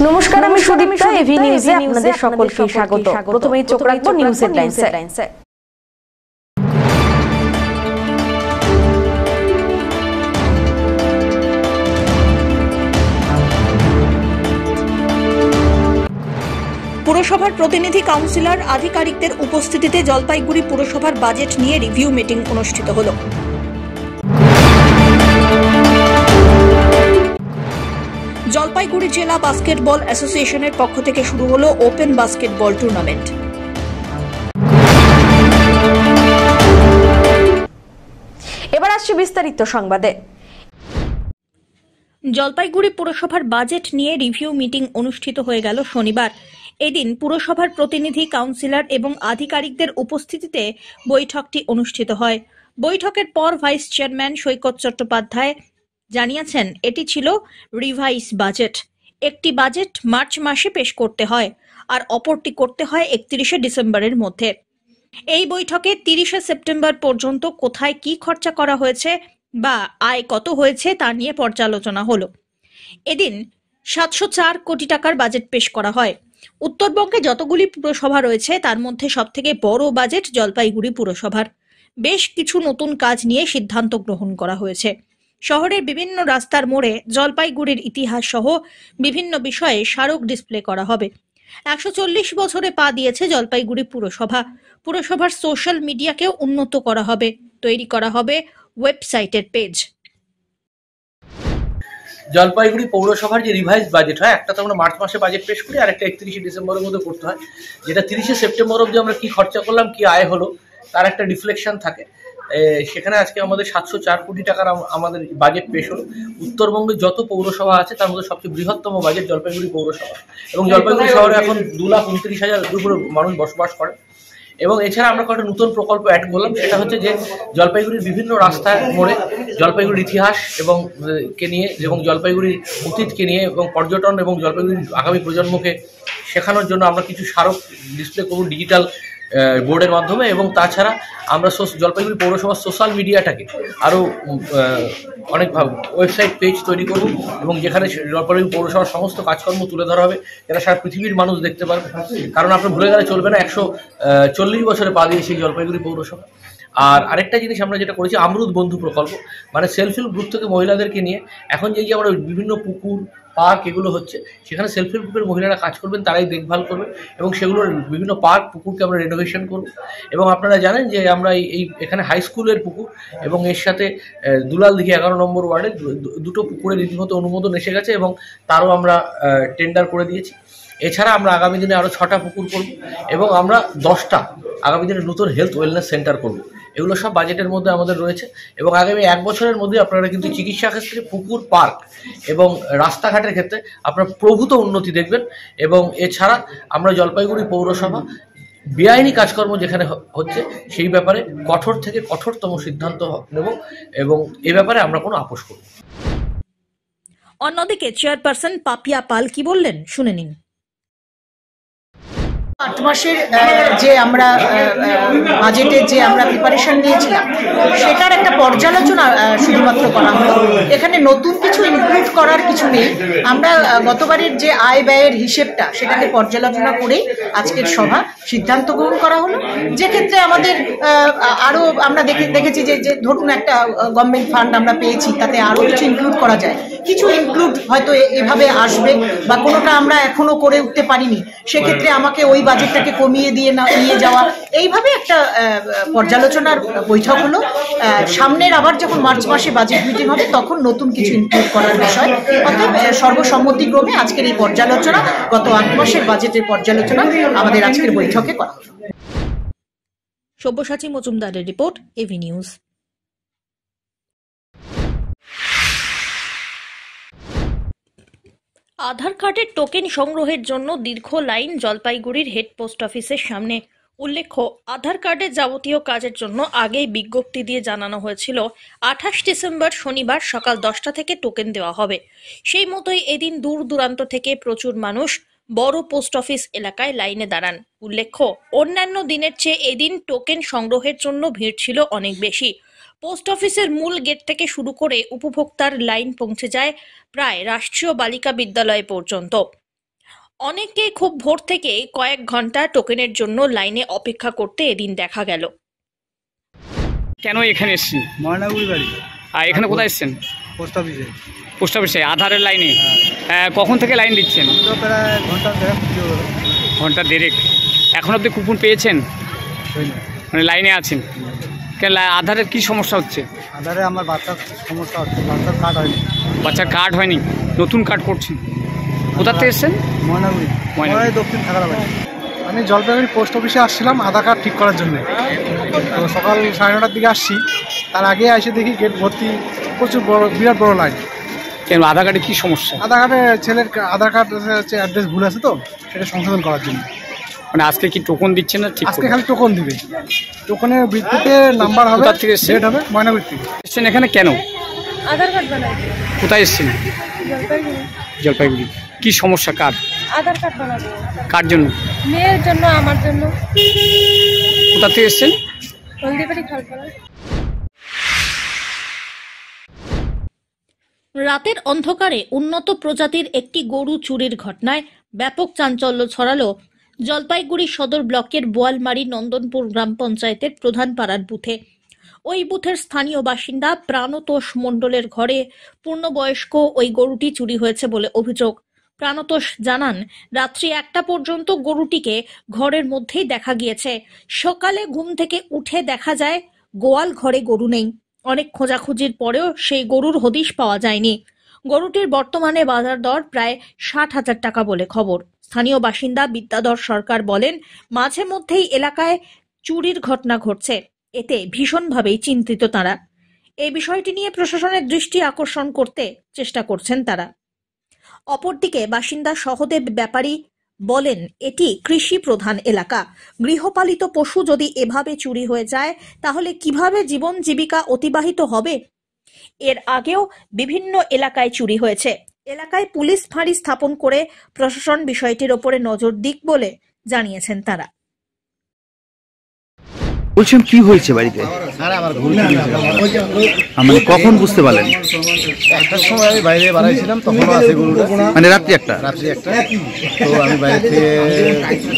নমস্কার, আমি সুদীপ্তা। এভি নিউজে আপনাদের সকলকে স্বাগত। প্রথমেই চোখ রাখবো নিউজ হেডলাইনসে। পুরসভার প্রতিনিধি কাউন্সিলর আধিকারিকদের উপস্থিতিতে জলপাইগুড়ি পুরসভার বাজেট নিয়ে রিভিউ মিটিং অনুষ্ঠিত হলো। জলপাইগুড়ি জেলা বাস্কেটবল অ্যাসোসিয়েশনের পক্ষ থেকে শুরু হলো ওপেন বাস্কেটবল টুর্নামেন্ট। এবার আসছে বিস্তারিত সংবাদে। জলপাইগুড়ি পুরসভার বাজেট নিয়ে রিভিউ মিটিং অনুষ্ঠিত হয়ে গেল শনিবার। এদিন পুরসভার প্রতিনিধি কাউন্সিলর এবং আধিকারিকদের উপস্থিতিতে বৈঠকটি অনুষ্ঠিত হয়। বৈঠকের পর ভাইস চেয়ারম্যান সৈকত চট্টোপাধ্যায় জানিয়েছেন, এটি ছিল রিভাইজ বাজেট। একটি বাজেট মার্চ মাসে পেশ করতে হয় আর অপরটি করতে হয় 31শে ডিসেম্বরের মধ্যে। এই বৈঠকে 30শে সেপ্টেম্বর পর্যন্ত কোথায় কি খরচা করা হয়েছে বা আয় কত হয়েছে তা নিয়ে পর্যালোচনা হলো। এদিন 704 কোটি টাকার বাজেট পেশ করা হয়। উত্তরবঙ্গে যতগুলি পুরসভা রয়েছে তার মধ্যে সবথেকে বড় বাজেট জলপাইগুড়ি পুরসভার। বেশ কিছু নতুন কাজ নিয়ে সিদ্ধান্ত গ্রহণ করা হয়েছে। শহরের বিভিন্ন রাস্তার মোড়ে জলপাইগুড়ির ইতিহাস সহ বিভিন্ন বিষয়ে স্মারক ডিসপ্লে করা হবে। 140 বছরে পা দিয়েছে জলপাইগুড়ি পুরসভা। পুরসভার সোশ্যাল মিডিয়াকেও উন্নত করা হবে। তৈরি করা হবে ওয়েবসাইটের পেজ। জলপাইগুড়ি পৌরসভার যে রিভাইজ বাজেট হয়, একটা তো আমরা মার্চ মাসে বাজেট পেশ করি, আর একটা 31শে ডিসেম্বরের মধ্যে করতে হয়, যেটা 30শে সেপ্টেম্বর অবধি আমরা কি খরচা করলাম, কি আয় হলো, তার একটা রিফ্লেকশন থাকে। সেখানে আজকে আমাদের 704 কোটি টাকার আমাদের বাজেট পেশ হলো। উত্তরবঙ্গে যত পৌরসভা আছে তার মধ্যে সবচেয়ে বৃহত্তম বাজেট জলপাইগুড়ি পৌরসভা, এবং জলপাইগুড়ি শহরে এখন 2,29,000 উপরে মানুষ বসবাস করে। এবং এছাড়া আমরা কয়েকটা নতুন প্রকল্প অ্যাড করলাম, সেটা হচ্ছে যে জলপাইগুড়ির বিভিন্ন রাস্তার মোড়ে জলপাইগুড়ির ইতিহাস এবং কে নিয়ে এবং জলপাইগুড়ির অতীতকে নিয়ে এবং পর্যটন এবং জলপাইগুড়ির আগামী প্রজন্মকে শেখানোর জন্য আমরা কিছু স্মারক ডিসপ্লে করব ডিজিটাল বোর্ডের মাধ্যমে। এবং তাছাড়া আমরা জলপাইগুড়ি পৌরসভার সোশ্যাল মিডিয়াটাকে আরও অনেকভাবে ওয়েবসাইট পেজ তৈরি করব, এবং যেখানে জলপাইগুড়ি পৌরসভার সমস্ত কাজকর্ম তুলে ধরা হবে, যেটা সারা পৃথিবীর মানুষ দেখতে পারবে। কারণ আপনার ভুলে গেলে চলবে না, 140 বছরে পা দিয়েছে জলপাইগুড়ি পৌরসভা। আর আরেকটা জিনিস আমরা যেটা করেছি, আমরুদ বন্ধু প্রকল্প, মানে সেলফ হেল্প গ্রুপ থেকে মহিলাদেরকে নিয়ে এখন যে আমরা বিভিন্ন পুকুর পার্ক এগুলো হচ্ছে, সেখানে সেলফ হেল্প গ্রুপের মহিলারা কাজ করবেন, তারাই দেখভাল করবে, এবং সেগুলোর বিভিন্ন পার্ক পুকুরকে আমরা রেনোভেশন করব। এবং আপনারা জানেন যে আমরা এখানে হাই স্কুলের পুকুর এবং এর সাথে দুলাল দিঘি 11 নম্বর ওয়ার্ডে দুটো পুকুরের রীতিমতো অনুমোদন এসে গেছে, এবং তারও আমরা টেন্ডার করে দিয়েছি। এছাড়া আমরা আগামী দিনে আরও 6টা পুকুর করব, এবং আমরা 10টা আগামী দিনে নতুন হেলথ ওয়েলনেস সেন্টার করব। এগুলো সব বাজেটের মধ্যে আমাদের রয়েছে, এবং আগামী 1 বছরের মধ্যে আপনারা কিন্তু চিকিৎসা ক্ষেত্রে, পুকুর, পার্ক এবং রাস্তাঘাটের ক্ষেত্রে আপনারা প্রভূত উন্নতি দেখবেন। এবং এছাড়া আমরা জলপাইগুড়ি পৌরসভা বেআইনি কাজকর্ম যেখানে হচ্ছে সেই ব্যাপারে কঠোর থেকে কঠোরতম সিদ্ধান্ত নেব, এবং এ ব্যাপারে আমরা কোনো আপোষ করব। অন্যদিকে চেয়ারপারসন পাপিয়া পাল কি বললেন শুনে নিন। 8 মাসের যে আমরা বাজেটের যে আমরা প্রিপারেশন নিয়েছিলাম, সেটার একটা পর্যালোচনা শুধুমাত্র করা হলো। এখানে নতুন কিছু ইনক্লুড করার কিছু নেই। আমরা গতবারের যে আয় ব্যয়ের হিসেবটা সেটাকে পর্যালোচনা করেই আজকের সভা সিদ্ধান্ত গ্রহণ করা হলো। যে ক্ষেত্রে আমাদের আরও আমরা দেখেছি যে ধরুন একটা গভর্নমেন্ট ফান্ড আমরা পেয়েছি, তাতে আরও কিছু ইনক্লুড করা যায়। কিছু ইনক্লুড হয়তো এভাবে আসবে, বা কোনোটা আমরা এখনো করে উঠতে পারিনি, সেক্ষেত্রে আমাকে ওই বাজেটটাকে কমিয়ে নিয়ে যাওয়া, এইভাবে একটা পর্যালোচনার বৈঠক হলো। সামনের আবার যখন মার্চ মাসে বাজেট মিটিং হবে তখন নতুন কিছু ইনক্লুড করার বিষয়। অর্থাৎ সর্বসম্মতিক্রমে আজকের এই পর্যালোচনা, গত 8 মাসের বাজেটের পর্যালোচনা আমাদের আজকের বৈঠকে করা হলো। সব্যসাচী মজুমদারের রিপোর্ট, এভি নিউজ। আধার কার্ডের টোকেন সংগ্রহের জন্য দীর্ঘ লাইন জলপাইগুড়ির হেড পোস্ট অফিসের সামনে। উল্লেখ্য, আধার কার্ডের যাবতীয় কাজের জন্য আগেই বিজ্ঞপ্তি দিয়ে জানানো হয়েছিল 28 ডিসেম্বর শনিবার সকাল 10টা থেকে টোকেন দেওয়া হবে। সেই মতোই এদিন দূর দূরান্ত থেকে প্রচুর মানুষ বড় পোস্ট অফিস এলাকায় লাইনে দাঁড়ান। উল্লেখ্য, অন্যান্য দিনের চেয়ে এদিন টোকেন সংগ্রহের জন্য ভিড় ছিল অনেক বেশি। পোস্ট অফিসের মূল গেট থেকে শুরু করে উপভোক্তার লাইন পৌঁছে যায় প্রায় রাষ্ট্রীয় বালিকা বিদ্যালয় পর্যন্ত। অনেককেই খুব ভোর থেকে কয়েক ঘন্টা টোকেনের জন্য লাইনে অপেক্ষা করতে এদিন দেখা গেল। কেন এখানে এসেছেন? ময়নাগুড়ি বাড়ি। আর এখানে কোথায় এসেছেন? পোস্ট অফিসে। পোস্ট অফিসে আধারের লাইনে? কখন থেকে লাইন দিচ্ছেন? তো প্রায় ঘন্টা দেড়েক হয়ে গেল। ঘন্টা দেড়েক। এখন অবধি কুপন পেয়েছেন? হয়নি। মানে লাইনে আছেন? কেন আধারের কি সমস্যা হচ্ছে? আধারে আমার বাচ্চার সমস্যা হচ্ছে, বাচ্চার কার্ড হয়নি। বাচ্চার কার্ড হয়নি, নতুন কার্ড করছেন। কোথা থেকে এসেছেন? ময়নাগুড়ি। ময়নাগুড়ি। দক্ষিণ থাকার বাড়ি। আমি জলপাইগুড়ি পোস্ট অফিসে আসছিলাম আধার কার্ড ঠিক করার জন্য। তো সকাল 9:30টার দিকে আসছি, তার আগে এসে দেখি গেট ভর্তি, প্রচুর বড়, বিরাট বড় লাইন। কেন আধার কার্ডে কী সমস্যা? আধার কার্ডে ছেলের আধার কার্ড হচ্ছে অ্যাড্রেস ভুল আছে, তো সেটা সংশোধন করার জন্য। মানে আজকে কি টোকন দিচ্ছেন না? ঠিক আজকে খালি টোকন দিবে, টোকনের ভিত্তিতে নাম্বার হবে, কোথা থেকে এসেছেন? ডেট হবে। ময়নাগুড়ি থেকে এসেছেন এখানে কেন? আধার কার্ড বানাবো। কোথায় এসেছেন? জলপাইগুড়ি। জলপাইগুড়ি। কি সমস্যা কার? আধার কার্ড বানাবো। কার জন্য? মেয়ের জন্য, আমার জন্য। কোথা থেকে এসেছেন? হলদিবাড়ি খালপাড়া। রাতের অন্ধকারে উন্নত প্রজাতির একটি গরু চুরির ঘটনায় ব্যাপক চাঞ্চল্য ছড়ালো জলপাইগুড়ি সদর ব্লকের বোয়ালমারি নন্দনপুর গ্রাম পঞ্চায়েতের প্রধান পাড়ার বুথে। ওই বুথের স্থানীয় বাসিন্দা প্রাণতোষ মণ্ডলের ঘরে পূর্ণবয়স্ক ওই গরুটি চুরি হয়েছে বলে অভিযোগ। প্রাণতোষ জানান, রাত্রি 1টা পর্যন্ত গরুটিকে ঘরের মধ্যেই দেখা গিয়েছে। সকালে ঘুম থেকে উঠে দেখা যায় গোয়াল ঘরে গরু নেই। অনেক খোঁজাখুঁজির পরেও সেই গরুর হদিশ পাওয়া যায়নি। গরুটির বর্তমানে বাজার দর প্রায় 60,000 টাকা বলে খবর। স্থানীয় বাসিন্দা বিদ্যাধর সরকার বলেন, মাঝে মধ্যেই এলাকায় চুরির ঘটনা ঘটছে, এতে ভীষণভাবেই চিন্তিত তারা। এই বিষয়টি নিয়ে প্রশাসনের দৃষ্টি আকর্ষণ করতে চেষ্টা করছেন তারা। অপরদিকে বাসিন্দা সহদেব ব্যাপারী বলেন, এটি কৃষি প্রধান এলাকা। গৃহপালিত পশু যদি এভাবে চুরি হয়ে যায় তাহলে কিভাবে জীবন জীবিকা অতিবাহিত হবে? এর আগেও বিভিন্ন এলাকায় চুরি হয়েছে। এলাকায় পুলিশ ফাঁড়ি স্থাপন করে প্রশাসন বিষয়টির ওপরে নজর দিক বলে জানিয়েছেন তারা। বলছেন কি হয়েছে বাড়িতে? আরে আমার ঘুম চুরি হয়েছে। মানে কখন বুঝতে পারলেন? 1টার সময় আমি বাইরে বাড়াইছিলাম, তখনও আছে গরুটা। মানে রাত্রি 1টা? রাত্রি 1টা। তো আমি বাইরে থেকে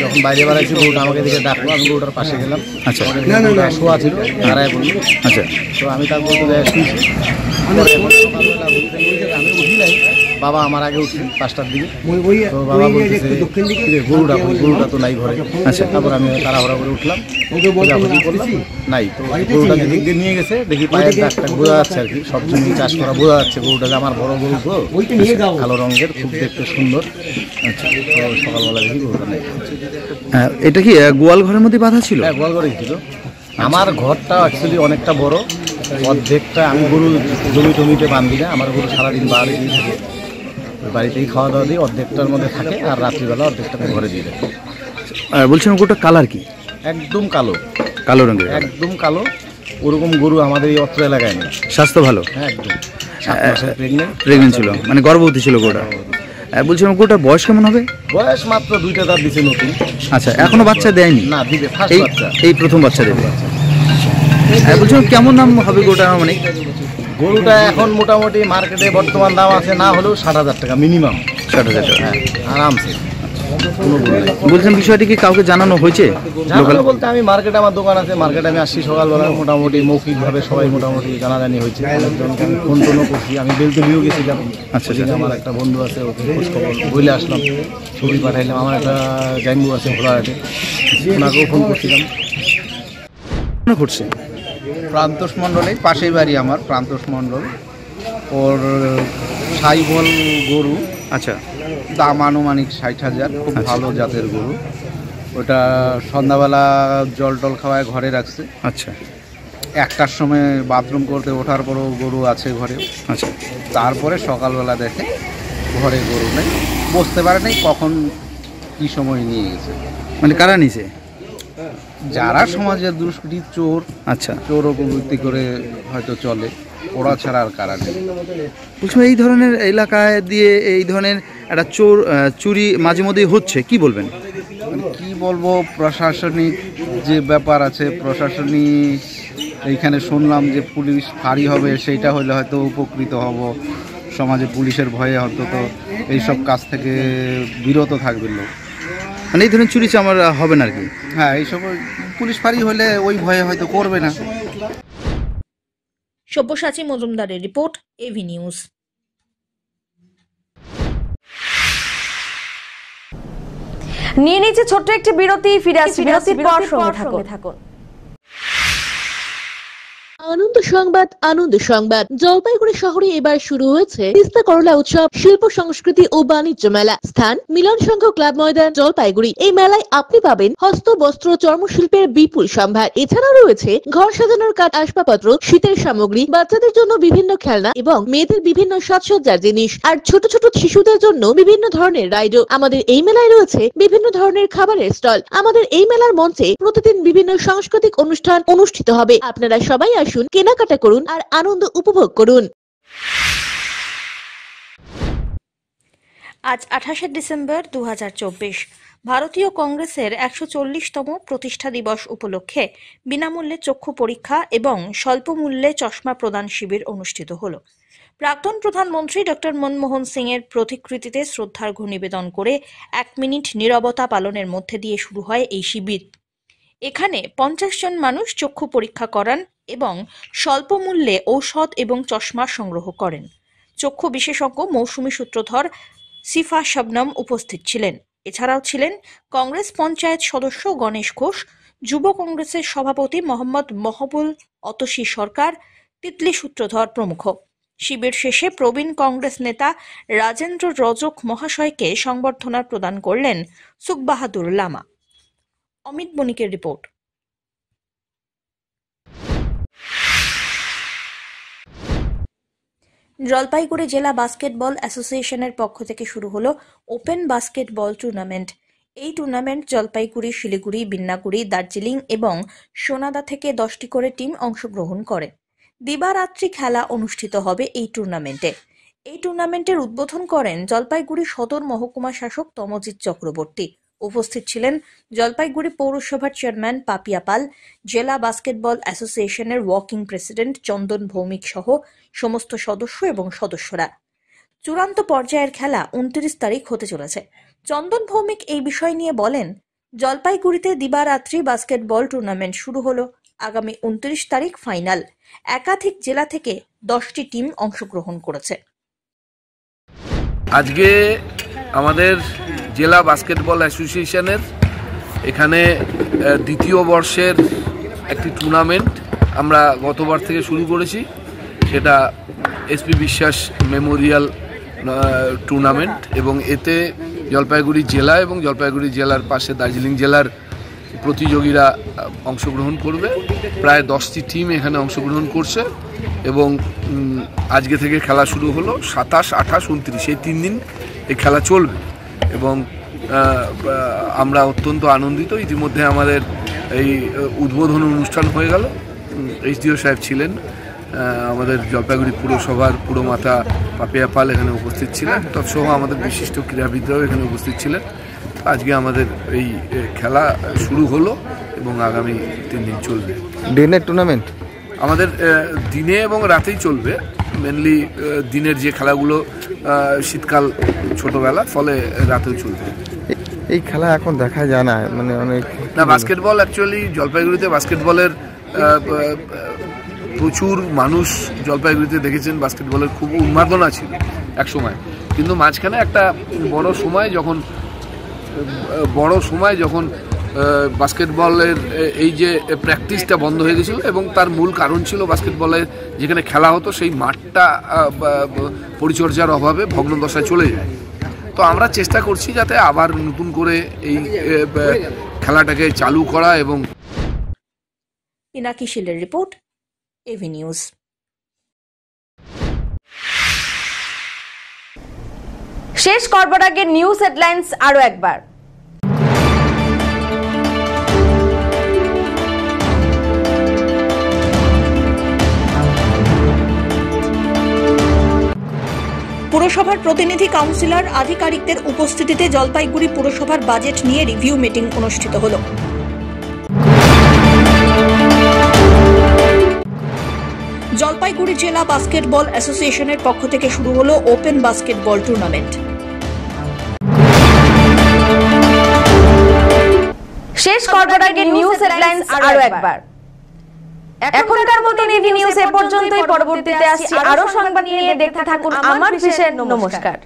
যখন বাইরে বাড়াইছি, গরুটা আমাকে দিকে ডাকলো, আমি গরুটার পাশে গেলাম। আচ্ছা। শোয়া ছিল, দাঁড়ায় পড়লো। আচ্ছা। তো আমি তার গরুটা যায় শুয়েছি। আমি উঠি নাই, বাবা আমার আগে উঠছি 5টার দিকে। তো বাবা বলতেছে গরুটা তো নাই ঘরে। আচ্ছা। তারপর আমি তাড়াহুড়া করে উঠলাম, খোঁজাখুঁজি করলাম, নাই। তো গরুটা যেদিক দিয়ে নিয়ে গেছে দেখি পায়ের দাগটা বোঝা যাচ্ছে আর কি, সব জমি চাষ করা বোঝা যাচ্ছে। গরুটাকে আমার বড় গরু তো, কালো রঙের, খুব দেখতে সুন্দর। আচ্ছা। তো সকালবেলা দেখি গরুটা নেই। এটা কি গোয়াল ঘরের মধ্যে বাঁধা ছিল? হ্যাঁ, গোয়াল ঘরে ছিল। আমার ঘরটা অ্যাকচুয়ালি অনেকটা বড়, অর্ধেকটা আমি গরু জমিতে বাঁধি না। আমার গরু সারাদিন বাড়িতেই থাকে, বাড়িতেই খাওয়া দাওয়া দিই, অর্ধেকটার মধ্যে থাকে, আর রাত্রিবেলা অর্ধেকটাকে ঘরে দিয়ে দেয়। বলছিলাম গরুটার কালার কি? একদম কালো। কালো রঙের? একদম কালো। ওরকম গরু আমাদের এই অত্র এলাকায় নেই। স্বাস্থ্য ভালো? হ্যাঁ, একদম। 7 মাসের প্রেগনেন্ট ছিল, মানে গর্ভবতী ছিল গরুটা। বলছিলাম গরুটার বয়স কেমন হবে? বয়স মাত্র 2টা দাঁত দিছে নতুন। আচ্ছা, এখনো বাচ্চা দেয়নি? না, দিবে, ফার্স্ট বাচ্চা। এই প্রথম বাচ্চা দেবে। বলছিলাম কেমন দাম হবে গরুটার? মানে গরুটা এখন মোটামুটি মার্কেটে বর্তমান দাম আছে না হলেও 60,000 টাকা মিনিমাম। 60,000 টাকা? হ্যাঁ, আরামসে। বলছেন বিষয়টি কি কাউকে জানানো হয়েছে? জানানো বলতে আমি মার্কেটে, আমার দোকান আছে, মার্কেটে আমি আসছি সকালবেলা, মোটামুটি মৌখিকভাবে সবাই মোটামুটি জানাজানি হয়েছে। অনেকজনকে আমি ফোন টোনও করছি। আমি বেলতলিও গেছিলাম। আচ্ছা। আমার একটা বন্ধু আছে, ওকে খোঁজ খবর বলে আসলাম, ছবি পাঠাইলাম। আমার একটা জাইম্বু আছে ভোলাহাটে, ওনাকেও ফোন করছিলাম। করছে প্রান্তোষ মণ্ডল, এই পাশেই বাড়ি আমার, প্রান্তোষ মণ্ডল। ওর সাইবল গরু। আচ্ছা। দাম আনুমানিক 60,000, খুব ভালো জাতের গরু। ওটা সন্ধ্যাবেলা জল টল খাওয়ায় ঘরে রাখছে। আচ্ছা। 1টার সময় বাথরুম করতে ওঠার পরও গরু আছে ঘরে। আচ্ছা। তারপরে সকালবেলা দেখে ঘরে গরু নেই, বুঝতে পারে নাই কখন কী সময় নিয়ে গেছে। মানে কারা নিছে? যারা সমাজের দুষ্কৃতী, চোর। আচ্ছা। চোর ও প্রবৃত্তি করে হয়তো চলে, ওরা ছাড়া আর কারা নেই। বলছিলাম এই ধরনের এলাকায় দিয়ে এই ধরনের একটা চুরি মাঝে মধ্যেই হচ্ছে, কি বলবেন? কি বলবো, প্রশাসনিক যে ব্যাপার আছে, প্রশাসনিক এইখানে শুনলাম যে পুলিশ ফাঁড়ি হবে, সেইটা হলে হয়তো উপকৃত হব। সমাজে পুলিশের ভয়ে অন্তত এইসব কাজ থেকে বিরত থাকবে লোক। মানে এই ধরনের চুরি চামার হবে না আর কি। হ্যাঁ, এইসব পুলিশ ফাঁড়ি হলে ওই ভয়ে হয়তো করবে না। সব্যসাচী মজুমদারের রিপোর্ট, এভি নিউজ। নিয়ে নিচে ছোট্ট একটি বিরতি, ফিরে আসছি বিরতির পর, সঙ্গে থাকুন। আনন্দ সংবাদ, আনন্দ সংবাদ। জলপাইগুড়ি শহরে এবার শুরু হয়েছে তিস্তা করলা উৎসব, শিল্প সংস্কৃতি ও বাণিজ্য মেলা। স্থান মিলন সংঘ ক্লাব ময়দান, জলপাইগুড়ি। এই মেলায় আপনি পাবেন হস্ত, বস্ত্র, চর্মশিল্পের বিপুল সম্ভার। এছাড়াও রয়েছে ঘর সাজানোর কাঠ, আসবাবপত্র, শীতের সামগ্রী, বাচ্চাদের জন্য বিভিন্ন খেলনা এবং মেয়েদের বিভিন্ন সাজসজ্জার জিনিস, আর ছোট ছোট শিশুদের জন্য বিভিন্ন ধরনের রাইডও। আমাদের এই মেলায় রয়েছে বিভিন্ন ধরনের খাবারের স্টল। আমাদের এই মেলার মঞ্চে প্রতিদিন বিভিন্ন সাংস্কৃতিক অনুষ্ঠান অনুষ্ঠিত হবে। আপনারা সবাই আসুন, কেনাকাটা করুন আর আনন্দ উপভোগ করুন। আজ 28 ডিসেম্বর 2024 ভারতীয় কংগ্রেসের 140তম প্রতিষ্ঠা দিবস উপলক্ষে বিনামূল্যে চক্ষু পরীক্ষা এবং স্বল্প মূল্যে চশমা প্রদান শিবির অনুষ্ঠিত হল। প্রাক্তন প্রধানমন্ত্রী ডক্টর মনমোহন সিং এর প্রতিকৃতিতে শ্রদ্ধার্ঘ্য নিবেদন করে 1 মিনিট নীরবতা পালনের মধ্যে দিয়ে শুরু হয় এই শিবির। এখানে 50 জন মানুষ চক্ষু পরীক্ষা করান এবং স্বল্প মূল্যে ঔষধ এবং চশমা সংগ্রহ করেন। চক্ষু বিশেষজ্ঞ মৌসুমী সূত্রধর সিফা শবনম উপস্থিত ছিলেন। এছাড়াও ছিলেন কংগ্রেস পঞ্চায়েত সদস্য গণেশ ঘোষ, যুব কংগ্রেসের সভাপতি মোহাম্মদ মহবুল অতসী সরকার, তিতলি সূত্রধর প্রমুখ। শিবির শেষে প্রবীণ কংগ্রেস নেতা রাজেন্দ্র রজক মহাশয়কে সংবর্ধনা প্রদান করলেন সুখবাহাদুর লামা। অমিত বণিকের রিপোর্ট। জলপাইগুড়ি জেলা বাস্কেটবল অ্যাসোসিয়েশনের পক্ষ থেকে শুরু হলো ওপেন বাস্কেটবল টুর্নামেন্ট। এই টুর্নামেন্ট জলপাইগুড়ি, শিলিগুড়ি, বিন্নাগুড়ি, দার্জিলিং এবং সোনাদা থেকে 10টি করে টিম অংশগ্রহণ করে। দিবারাত্রি খেলা অনুষ্ঠিত হবে এই টুর্নামেন্টে। এই টুর্নামেন্টের উদ্বোধন করেন জলপাইগুড়ি সদর মহকুমা শাসক তমজিৎ চক্রবর্তী। উপস্থিত ছিলেন জলপাইগুড়ি পৌরসভার চেয়ারম্যান পাপিয়া পাল, জেলা বাস্কেটবল অ্যাসোসিয়েশনের ওয়ার্কিং প্রেসিডেন্ট চন্দন ভৌমিক সহ সমস্ত সদস্য এবং সদস্যরা। চূড়ান্ত পর্যায়ের খেলা 29 তারিখ হতে চলেছে। চন্দন ভৌমিক এই বিষয় নিয়ে বলেন, জলপাইগুড়িতে দিবারাত্রি বাস্কেটবল টুর্নামেন্ট শুরু হলো। আগামী 29 তারিখ ফাইনাল। একাধিক জেলা থেকে 10টি টিম অংশগ্রহণ করেছে। আজকে আমাদের জেলা বাস্কেটবল অ্যাসোসিয়েশনের এখানে দ্বিতীয় বর্ষের একটি টুর্নামেন্ট আমরা গতবার থেকে শুরু করেছি। সেটা এসপি বিশ্বাস মেমোরিয়াল টুর্নামেন্ট, এবং এতে জলপাইগুড়ি জেলা এবং জলপাইগুড়ি জেলার পাশে দার্জিলিং জেলার প্রতিযোগীরা অংশগ্রহণ করবে। প্রায় 10টি টিম এখানে অংশগ্রহণ করছে এবং আজকে থেকে খেলা শুরু হলো। 27, 28, 29 এই 3 দিন এই খেলা চলবে এবং আমরা অত্যন্ত আনন্দিত। ইতিমধ্যে আমাদের এই উদ্বোধন অনুষ্ঠান হয়ে গেল। এইচডিও সাহেব ছিলেন, আমাদের জলপাইগুড়ি পুরসভার পুরমাতা পাপিয়া পাল এখানে উপস্থিত ছিলেন, তৎসহ আমাদের বিশিষ্ট ক্রীড়াবিদরাও এখানে উপস্থিত ছিলেন। আজকে আমাদের এই খেলা শুরু হলো এবং আগামী 3 দিন চলবে। দিনের টুর্নামেন্ট আমাদের দিনে এবং রাতেই চলবে। মেনলি দিনের যে খেলাগুলো শীতকাল ছোটবেলা, ফলে রাতেও চলবে। এই খেলা এখন দেখা যায় না, মানে অনেক না। বাস্কেটবল অ্যাকচুয়ালি জলপাইগুড়িতে বাস্কেটবলের প্রচুর মানুষ জলপাইগুড়িতে দেখেছেন। বাস্কেটবলের খুব উন্মাদনা ছিল এক সময়, কিন্তু মাঝখানে একটা বড় সময় যখন বাস্কেটবলের এই যে প্র্যাকটিসটা বন্ধ হয়ে গেছিল, এবং তার মূল কারণ ছিল বাস্কেটবলের যেখানে খেলা হতো সেই মাঠটা পরিচর্যার অভাবে ভগ্নদশায় চলে যায়। তো আমরা চেষ্টা করছি যাতে আবার নতুন করে এই খেলাটাকে চালু করা। এবং পিনাকি শিলের রিপোর্ট, এভি নিউজ। শেষ করবার আগে নিউজ হেডলাইন্স আরো একবার। পুরসভার প্রতিনিধি, কাউন্সিলর, আধিকারিকদের উপস্থিতিতে জলপাইগুড়ি পুরসভার বাজেট নিয়ে রিভিউ মিটিং অনুষ্ঠিত হলো। জলপাইগুড়ি জেলা বাস্কেটবল অ্যাসোসিয়েশনের পক্ষ থেকে শুরু হলো ওপেন বাস্কেটবল টুর্নামেন্ট। শেষ করবার আগে নিউজ হেডলাইন্স আরো একবার। এখনকার মতো নিউজ এ পর্যন্তই। পরবর্তীতে আসছি আরো সংবাদ নিয়ে। দেখতে থাকুন আমার বিশেষ। নমস্কার।